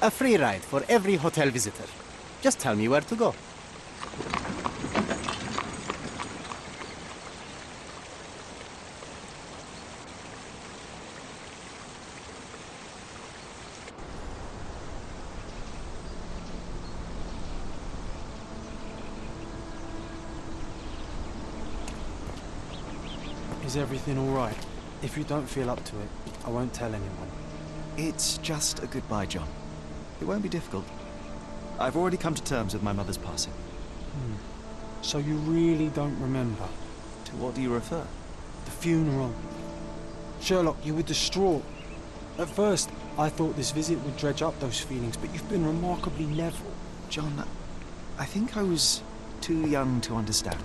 A free ride for every hotel visitor. Just tell me where to go. Is everything all right? If you don't feel up to it, I won't tell anyone. It's just a goodbye, John. It won't be difficult. I've already come to terms with my mother's passing. So you really don't remember? To what do you refer? The funeral. Sherlock, you were distraught. At first, I thought this visit would dredge up those feelings, but you've been remarkably level. John, I think I was too young to understand.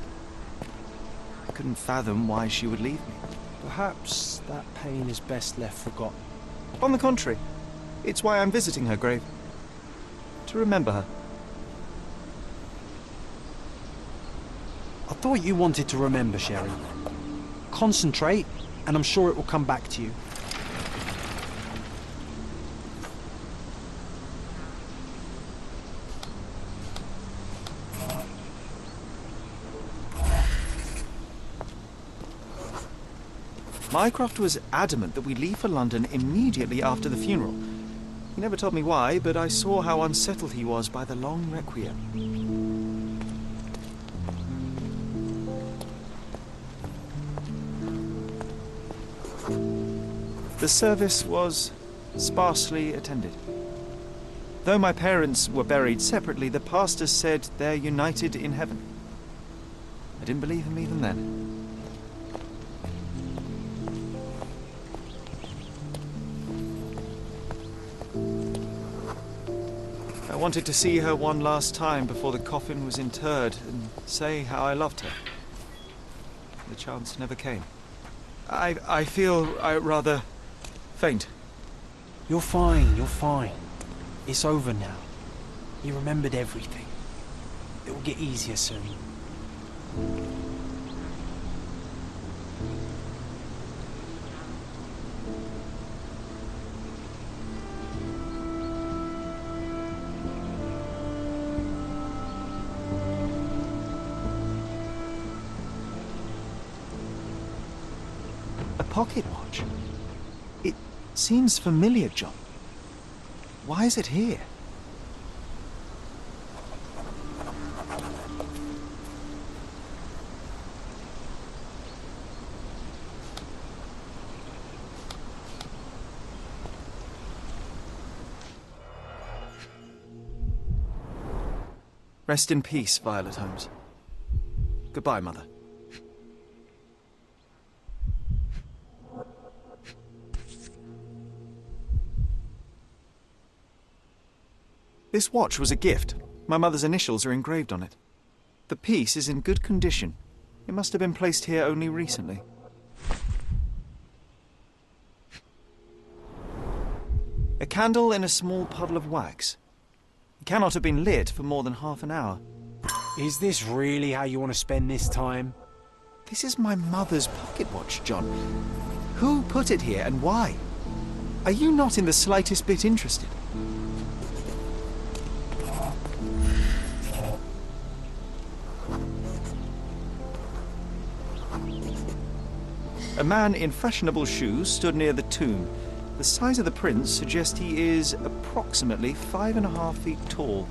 I couldn't fathom why she would leave me. Perhaps that pain is best left forgotten. On the contrary, it's why I'm visiting her grave. To remember her. I thought you wanted to remember, Sherry. Concentrate, and I'm sure it will come back to you. Mycroft was adamant that we leave for London immediately after the funeral. He never told me why, but I saw how unsettled he was by the long requiem. The service was sparsely attended. Though my parents were buried separately, the pastor said they're united in heaven. I didn't believe him even then. I wanted to see her one last time before the coffin was interred and say how I loved her. The chance never came. I feel rather faint. You're fine, you're fine. It's over now. You remembered everything. It will get easier soon. A pocket watch? It seems familiar, John. Why is it here? Rest in peace, Violet Holmes. Goodbye, Mother. This watch was a gift. My mother's initials are engraved on it. The piece is in good condition. It must have been placed here only recently. A candle in a small puddle of wax. It cannot have been lit for more than half an hour. Is this really how you want to spend this time? This is my mother's pocket watch, John. Who put it here and why? Are you not in the slightest bit interested? A man in fashionable shoes stood near the tomb. The size of the prints suggests he is approximately 5.5 feet tall.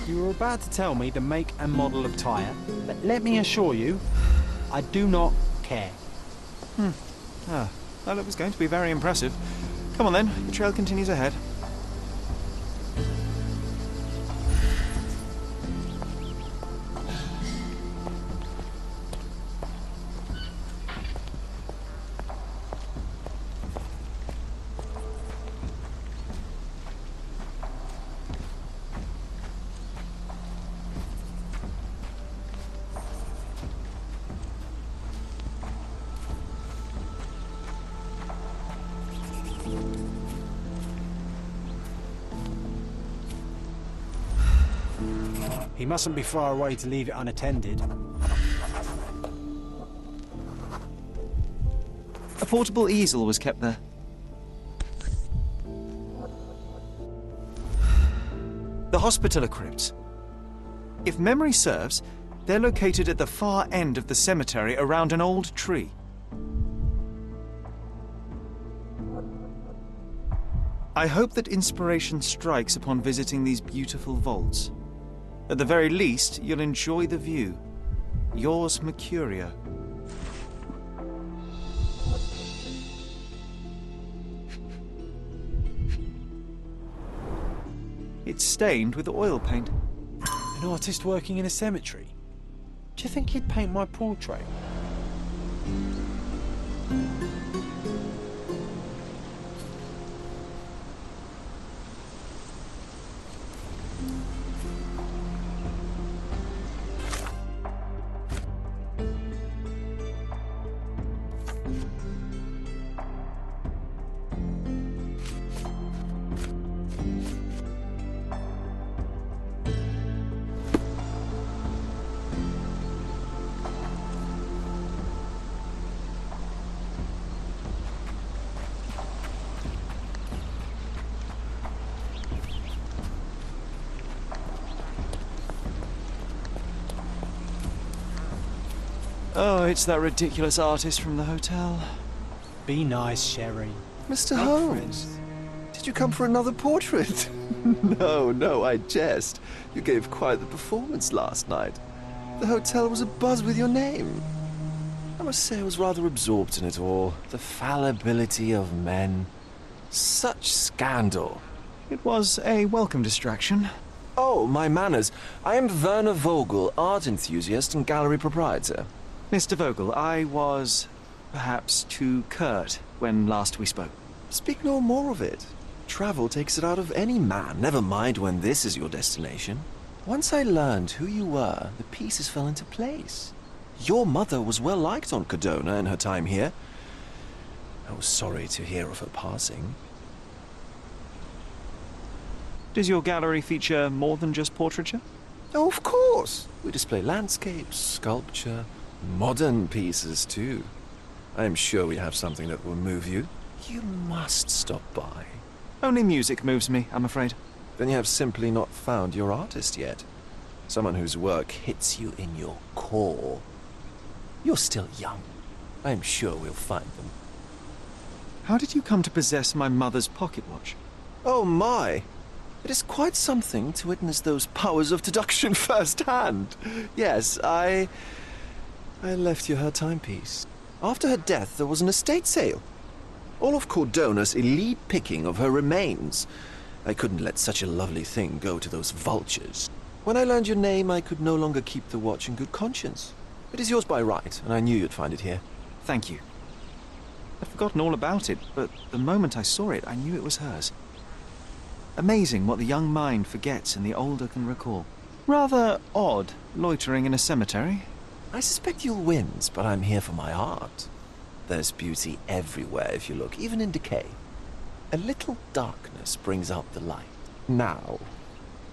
You were about to tell me the make and model of tyre, but let me assure you, I do not care. Well, it was going to be very impressive. Come on then, the trail continues ahead. He mustn't be far away to leave it unattended. A portable easel was kept there. The Hospitaller crypts. If memory serves, they're located at the far end of the cemetery around an old tree. I hope that inspiration strikes upon visiting these beautiful vaults. At the very least, you'll enjoy the view. Yours, Mercurio. It's stained with oil paint. An artist working in a cemetery? Do you think he'd paint my portrait? Oh, it's that ridiculous artist from the hotel. Be nice, Sherry. Mr. Holmes, did you come for another portrait? No, I jest. You gave quite the performance last night. The hotel was abuzz with your name. I must say I was rather absorbed in it all. The fallibility of men. Such scandal. It was a welcome distraction. Oh, my manners. I am Werner Vogel, art enthusiast and gallery proprietor. Mr. Vogel, I was perhaps too curt when last we spoke. Speak no more of it. Travel takes it out of any man, never mind when this is your destination. Once I learned who you were, the pieces fell into place. Your mother was well liked on Codona in her time here. I was sorry to hear of her passing. Does your gallery feature more than just portraiture? Oh, of course. We display landscapes, sculpture, modern pieces too. I am sure we have something that will move you. You must stop by. Only music moves me, I'm afraid. Then you have simply not found your artist yet. Someone whose work hits you in your core. You're still young. I am sure we'll find them. How did you come to possess my mother's pocket watch? Oh my! It is quite something to witness those powers of deduction firsthand. Yes, I left you her timepiece. After her death, there was an estate sale. All of Cordona's elite picking of her remains. I couldn't let such a lovely thing go to those vultures. When I learned your name, I could no longer keep the watch in good conscience. It is yours by right, and I knew you'd find it here. Thank you. I'd forgotten all about it, but the moment I saw it, I knew it was hers. Amazing what the young mind forgets and the older can recall. Rather odd, loitering in a cemetery. I suspect you'll win, but I'm here for my art. There's beauty everywhere if you look, even in decay. A little darkness brings out the light. Now,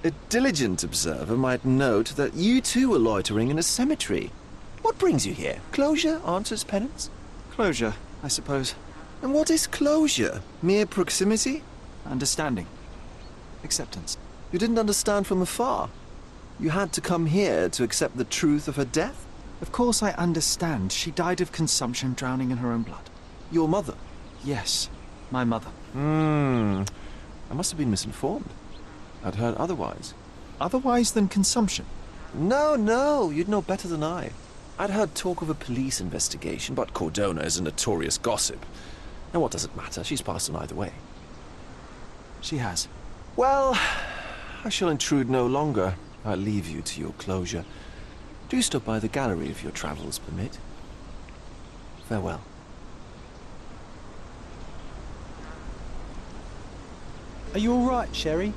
a diligent observer might note that you too were loitering in a cemetery. What brings you here? Closure answers penance? Closure, I suppose. And what is closure? Mere proximity? Understanding. Acceptance. You didn't understand from afar. You had to come here to accept the truth of her death? Of course I understand. She died of consumption, drowning in her own blood. Your mother? Yes, my mother. I must have been misinformed. I'd heard otherwise. Otherwise than consumption? No, you'd know better than I. I'd heard talk of a police investigation, but Cordona is a notorious gossip. And what does it matter? She's passed on either way. She has. Well, I shall intrude no longer. I'll leave you to your closure. Do stop by the gallery if your travels permit. Farewell. Are you all right, Sherry?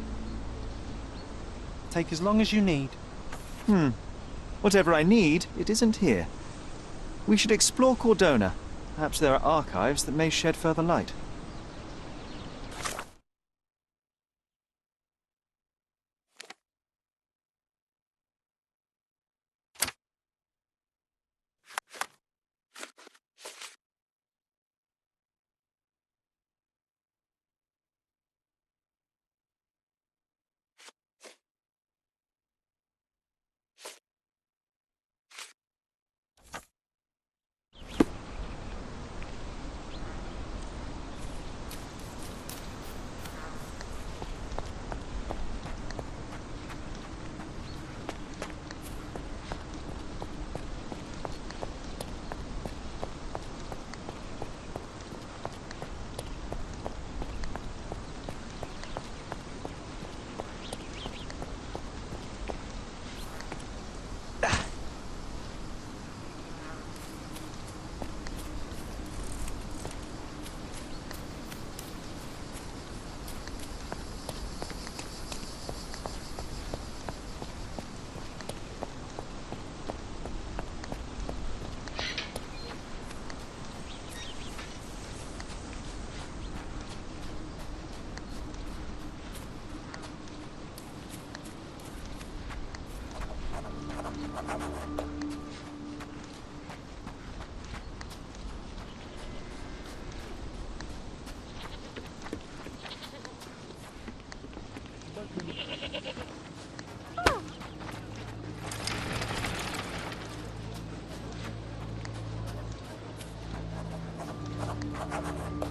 Take as long as you need. Whatever I need, it isn't here. We should explore Cordona. Perhaps there are archives that may shed further light.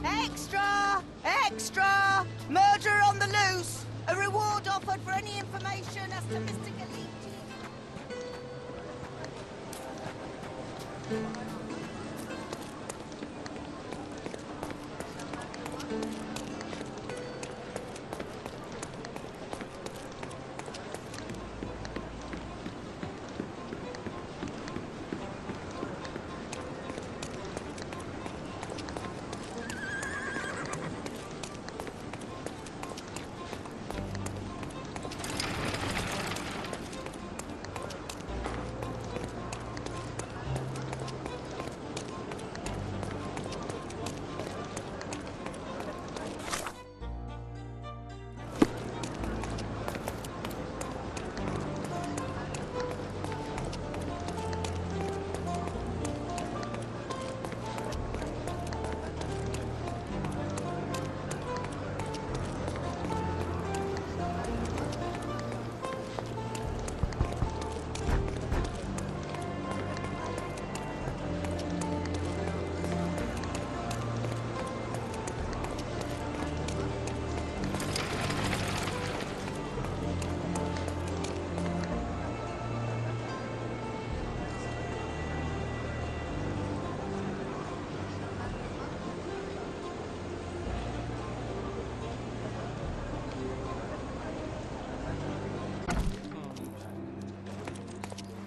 Extra! Extra! Murder on the loose! A reward offered for any information as to Mr. Galiti.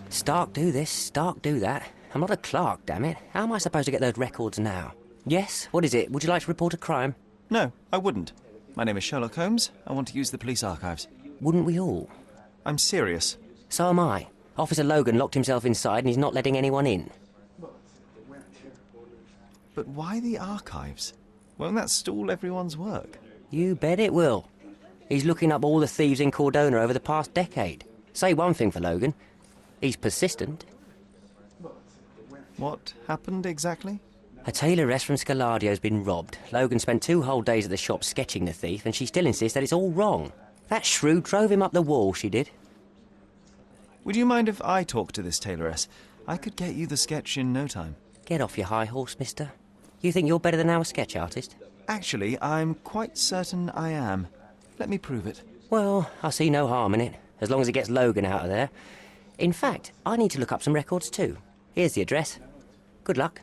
Stark do this, Stark do that. I'm not a clerk, damn it. How am I supposed to get those records now? Yes? What is it? Would you like to report a crime? No, I wouldn't. My name is Sherlock Holmes. I want to use the police archives. Wouldn't we all? I'm serious. So am I. Officer Logan locked himself inside and he's not letting anyone in. But why the archives? Won't that stall everyone's work? You bet it will. He's looking up all the thieves in Cordona over the past decade. Say one thing for Logan. He's persistent. What happened exactly? A tailoress from Scaladio's been robbed. Logan spent 2 whole days at the shop sketching the thief, and she still insists that it's all wrong. That shrew drove him up the wall, she did. Would you mind if I talk to this tailoress? I could get you the sketch in no time. Get off your high horse, mister. You think you're better than our sketch artist? Actually, I'm quite certain I am. Let me prove it. Well, I see no harm in it, as long as it gets Logan out of there. In fact, I need to look up some records too. Here's the address. Good luck.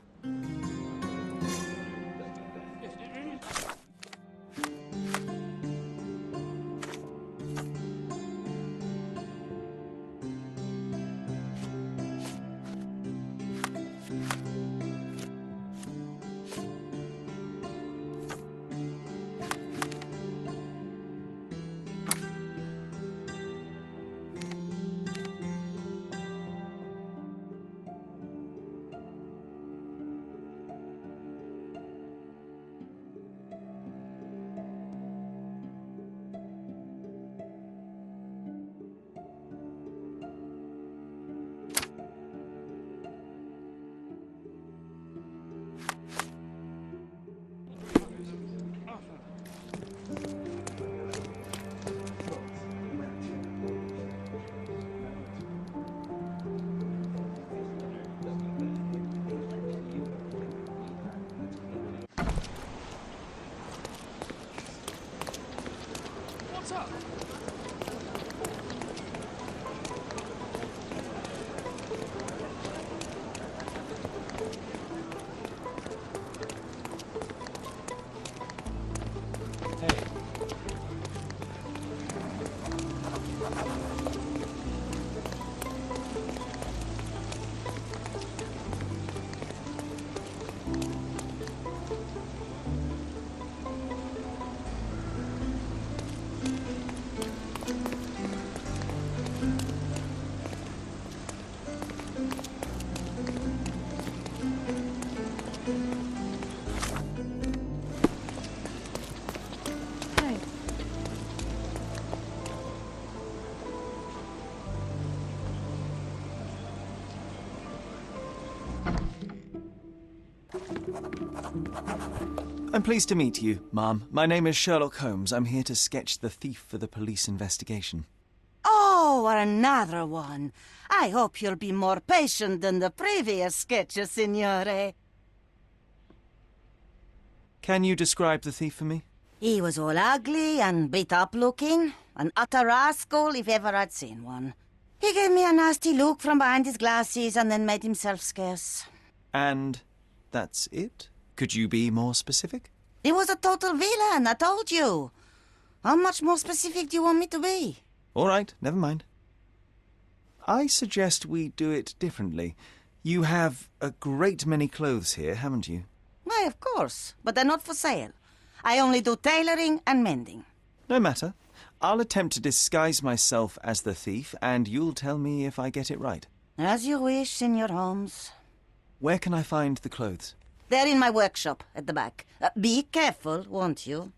I'm pleased to meet you, Ma'am. My name is Sherlock Holmes. I'm here to sketch the thief for the police investigation. Oh, another one. I hope you'll be more patient than the previous sketches, Signore. Can you describe the thief for me? He was all ugly and beat-up looking. An utter rascal if ever I'd seen one. He gave me a nasty look from behind his glasses and then made himself scarce. And that's it? Could you be more specific? He was a total villain, I told you. How much more specific do you want me to be? All right, never mind. I suggest we do it differently. You have a great many clothes here, haven't you? Why, of course, but they're not for sale. I only do tailoring and mending. No matter. I'll attempt to disguise myself as the thief, and you'll tell me if I get it right. As you wish, Senor Holmes. Where can I find the clothes? They're in my workshop at the back. Be careful, won't you?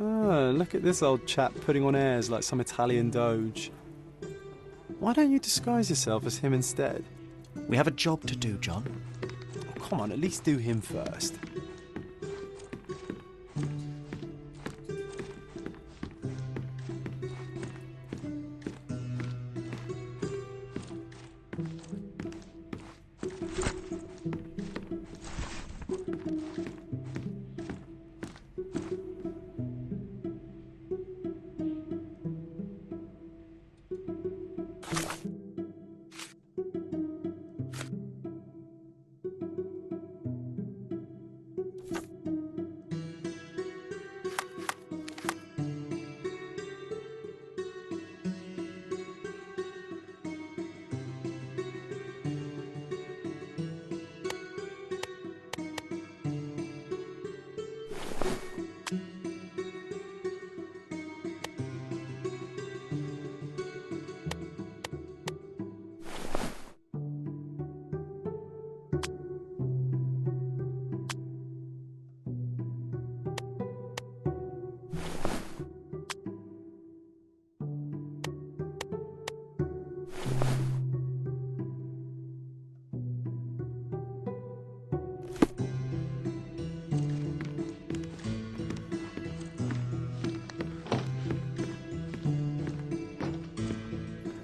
Ah, look at this old chap putting on airs like some Italian doge. Why don't you disguise yourself as him instead? We have a job to do, John. Oh, come on, at least do him first.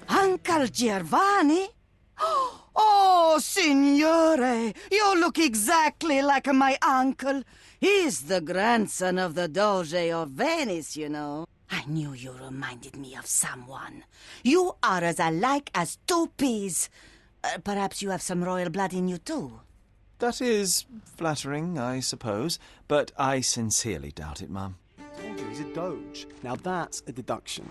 Uncle Giovanni? Oh, signore, you look exactly like my uncle. He's the grandson of the Doge of Venice, you know. I knew you reminded me of someone. You are as alike as two peas. Perhaps you have some royal blood in you, too. That is flattering, I suppose, but I sincerely doubt it, Mum. I told you he's a doge. Now that's a deduction.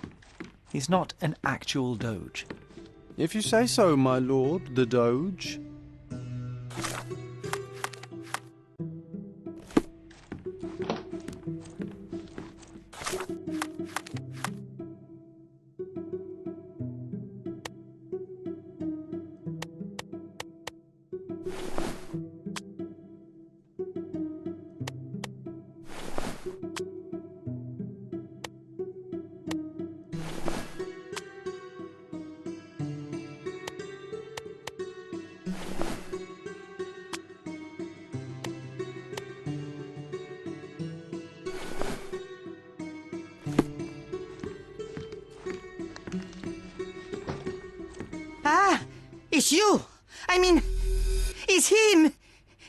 He's not an actual doge. If you say so, my lord, the doge. Ah, it's you. I mean, it's him.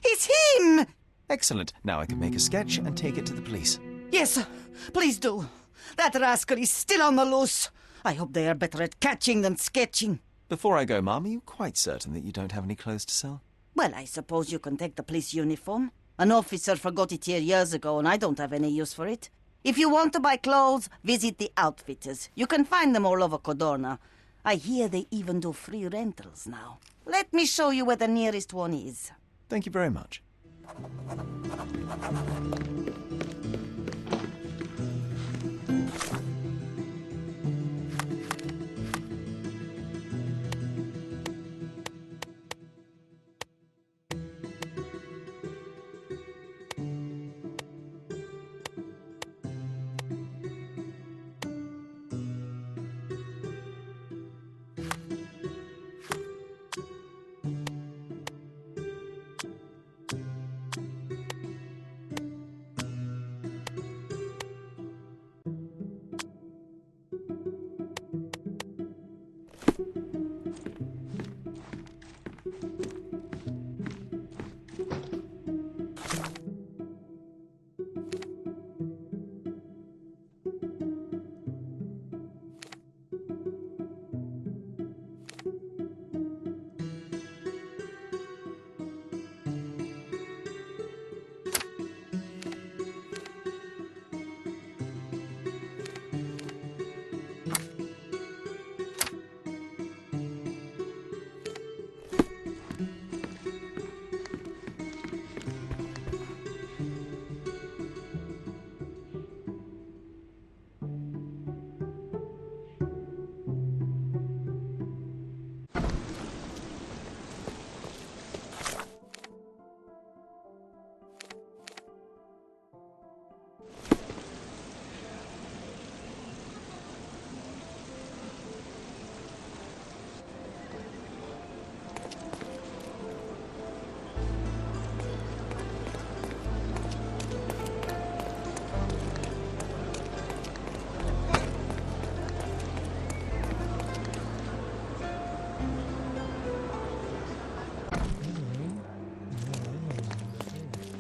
It's him. Excellent. Now I can make a sketch and take it to the police. Yes, please do. That rascal is still on the loose. I hope they are better at catching than sketching. Before I go, Mum, are you quite certain that you don't have any clothes to sell? Well, I suppose you can take the police uniform. An officer forgot it here years ago, and I don't have any use for it. If you want to buy clothes, visit the outfitters. You can find them all over Codorna. I hear they even do free rentals now. Let me show you where the nearest one is. Thank you very much.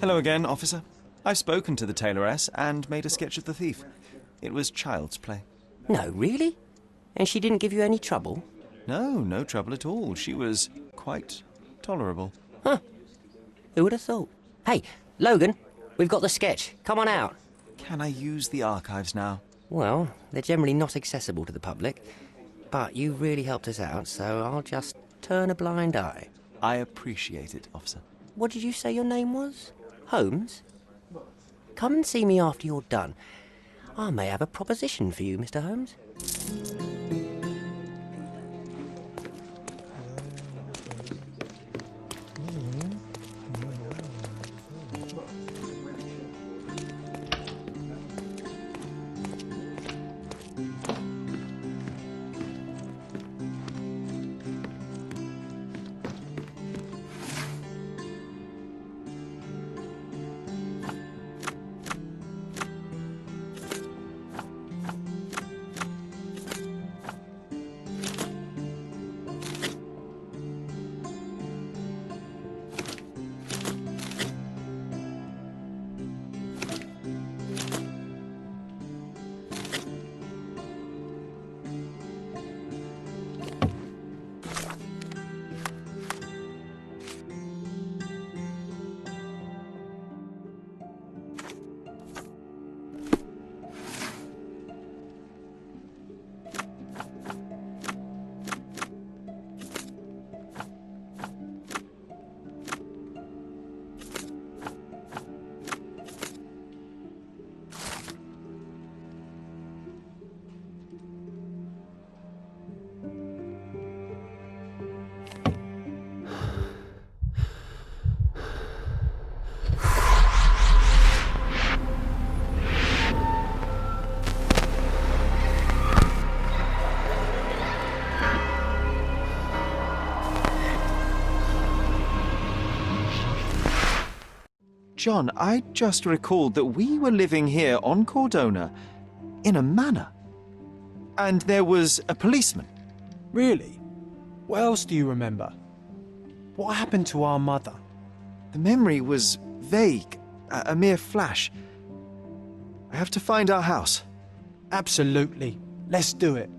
Hello again, officer. I've spoken to the tailoress and made a sketch of the thief. It was child's play. No, really? And she didn't give you any trouble? No, no trouble at all. She was quite tolerable. Huh. Who would have thought? Hey, Logan, we've got the sketch. Come on out. Can I use the archives now? Well, they're generally not accessible to the public. But you really helped us out, so I'll just turn a blind eye. I appreciate it, officer. What did you say your name was? Holmes? Come and see me after you're done. I may have a proposition for you, Mr. Holmes. John, I just recalled that we were living here on Cordona in a manor. And there was a policeman. Really? What else do you remember? What happened to our mother? The memory was vague, a mere flash. I have to find our house. Absolutely. Let's do it.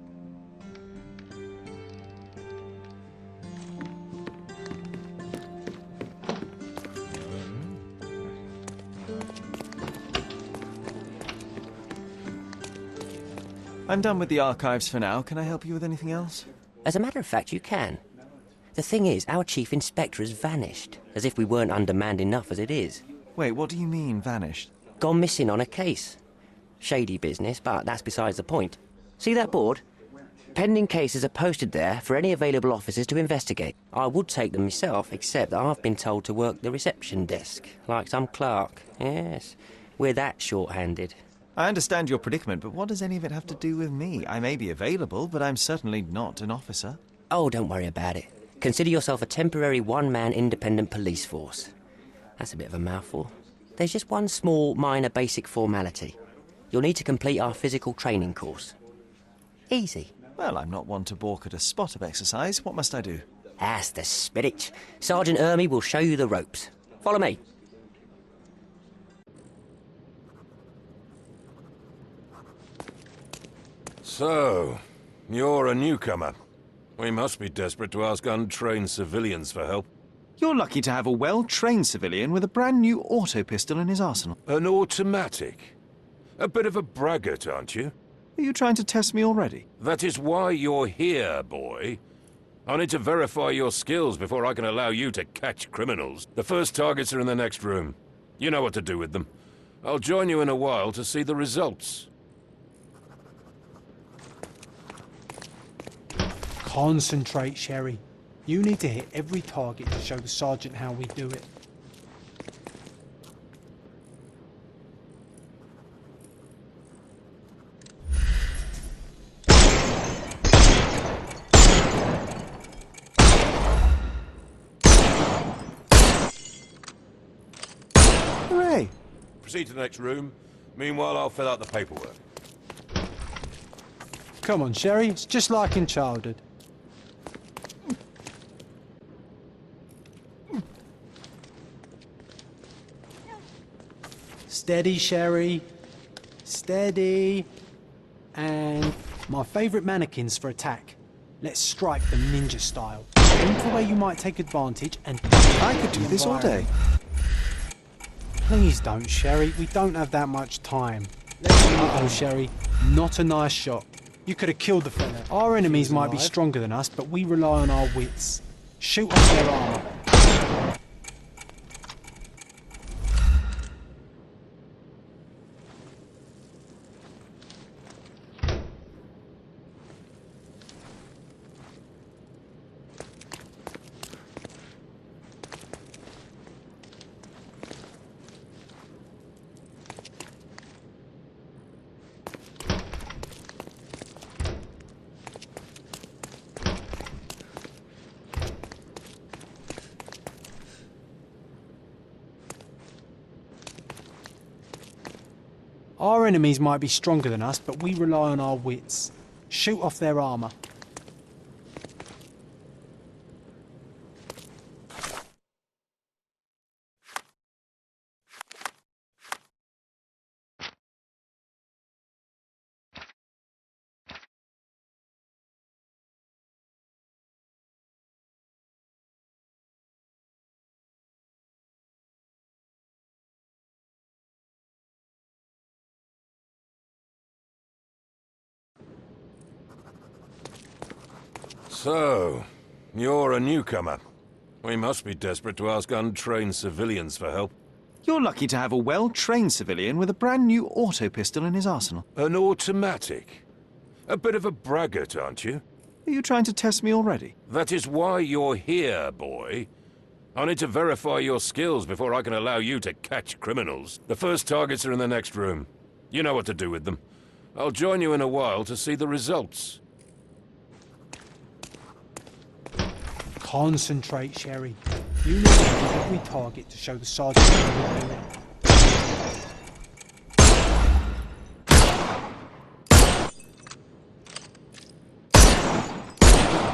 I'm done with the archives for now. Can I help you with anything else? As a matter of fact, you can. The thing is, our chief inspector has vanished, as if we weren't undermanned enough as it is. Wait, what do you mean, vanished? Gone missing on a case. Shady business, but that's besides the point. See that board? Pending cases are posted there for any available officers to investigate. I would take them myself, except that I've been told to work the reception desk, like some clerk. Yes, we're that short-handed. I understand your predicament, but what does any of it have to do with me? I may be available, but I'm certainly not an officer. Oh, don't worry about it. Consider yourself a temporary one-man independent police force. That's a bit of a mouthful. There's just one small, minor basic formality. You'll need to complete our physical training course. Easy. Well, I'm not one to balk at a spot of exercise. What must I do? That's the spirit. Sergeant Ermy will show you the ropes. Follow me. So, you're a newcomer. We must be desperate to ask untrained civilians for help. You're lucky to have a well-trained civilian with a brand new auto pistol in his arsenal. An automatic? A bit of a braggart, aren't you? Are you trying to test me already? That is why you're here, boy. I need to verify your skills before I can allow you to catch criminals. The first targets are in the next room. You know what to do with them. I'll join you in a while to see the results. Concentrate, Sherry. You need to hit every target to show the sergeant how we do it. Hooray! Proceed to the next room. Meanwhile, I'll fill out the paperwork. Come on, Sherry. It's just like in childhood. Steady, Sherry. Steady. And my favourite mannequins for attack. Let's strike them ninja style. Aim for where you might take advantage and... I could do this all day. Please don't, Sherry. We don't have that much time. Uh-oh, Sherry. Not a nice shot. You could have killed the fella. Our enemies might be stronger than us, but we rely on our wits. Shoot off their armour. Our enemies might be stronger than us, but we rely on our wits. Shoot off their armour. So, you're a newcomer. We must be desperate to ask untrained civilians for help. You're lucky to have a well-trained civilian with a brand new auto pistol in his arsenal. An automatic? A bit of a braggart, aren't you? Are you trying to test me already? That is why you're here, boy. I need to verify your skills before I can allow you to catch criminals. The first targets are in the next room. You know what to do with them. I'll join you in a while to see the results. Concentrate, Sherry. You need to hit every target to show the sergeant what you're doing.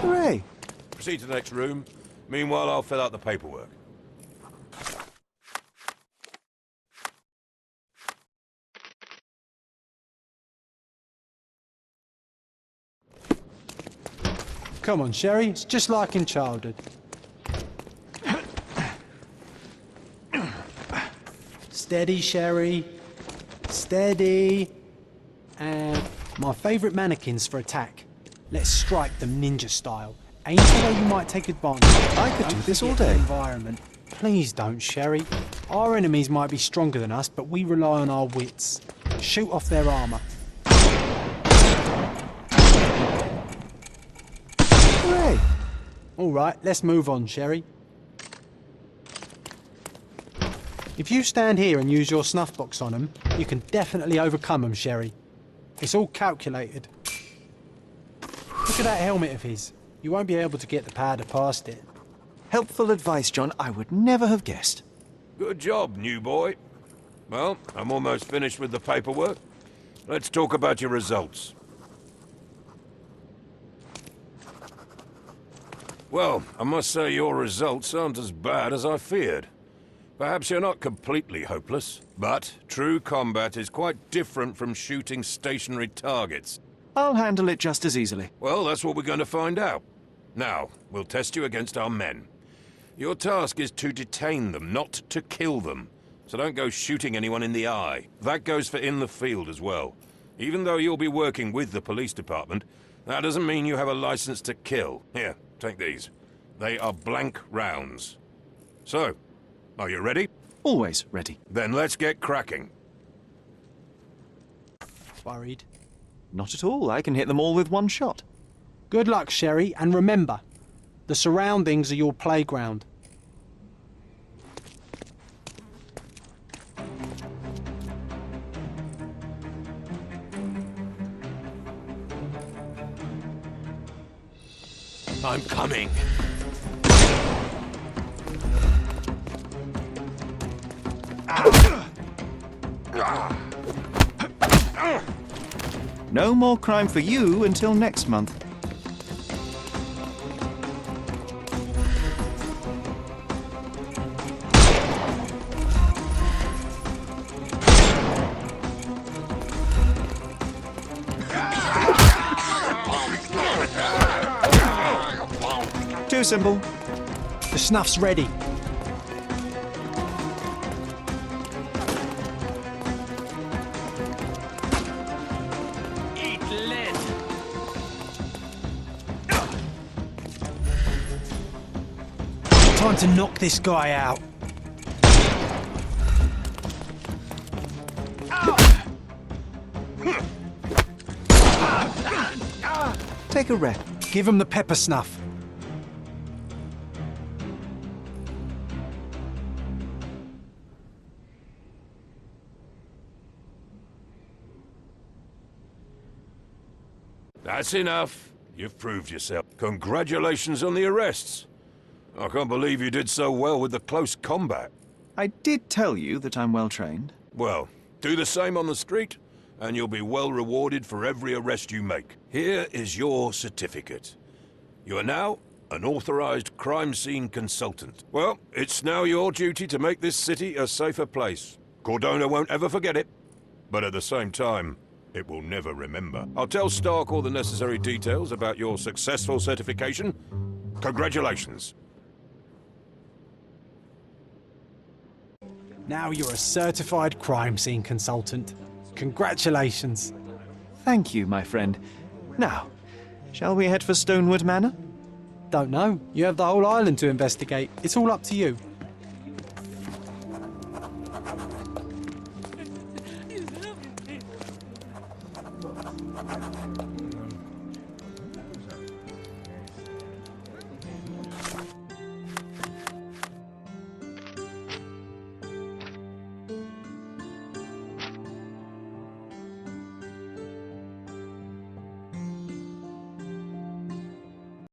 Hooray! Proceed to the next room. Meanwhile, I'll fill out the paperwork. Come on, Sherry. It's just like in childhood. Steady, Sherry. Steady. And my favourite mannequins for attack. Let's strike them ninja style. Aim for where you might take advantage. I could do this all Forget the day. Environment. Please don't, Sherry. Our enemies might be stronger than us, but we rely on our wits. Shoot off their armour. Hooray! All right, let's move on, Sherry. If you stand here and use your snuff box on them, you can definitely overcome them, Sherry. It's all calculated. Look at that helmet of his. You won't be able to get the powder past it. Helpful advice, John. I would never have guessed. Good job, new boy. Well, I'm almost finished with the paperwork. Let's talk about your results. Well, I must say your results aren't as bad as I feared. Perhaps you're not completely hopeless, but true combat is quite different from shooting stationary targets. I'll handle it just as easily. Well, that's what we're going to find out. Now, we'll test you against our men. Your task is to detain them, not to kill them. So don't go shooting anyone in the eye. That goes for in the field as well. Even though you'll be working with the police department, that doesn't mean you have a license to kill. Here, take these. They are blank rounds. So, are you ready? Always ready. Then let's get cracking. Worried? Not at all. I can hit them all with one shot. Good luck, Sherry, and remember, the surroundings are your playground. I'm coming. No more crime for you until next month. So simple. The snuff's ready. Eat lead! Time to knock this guy out. Take a rest. Give him the pepper snuff. That's enough. You've proved yourself. Congratulations on the arrests. I can't believe you did so well with the close combat. I did tell you that I'm well trained. Well, do the same on the street, and you'll be well rewarded for every arrest you make. Here is your certificate. You are now an authorized crime scene consultant. Well, it's now your duty to make this city a safer place. Cordona won't ever forget it, but at the same time, it will never remember. I'll tell Stark all the necessary details about your successful certification. Congratulations. Now you're a certified crime scene consultant. Congratulations. Thank you, my friend. Now, shall we head for Stonewood Manor? Don't know. You have the whole island to investigate. It's all up to you.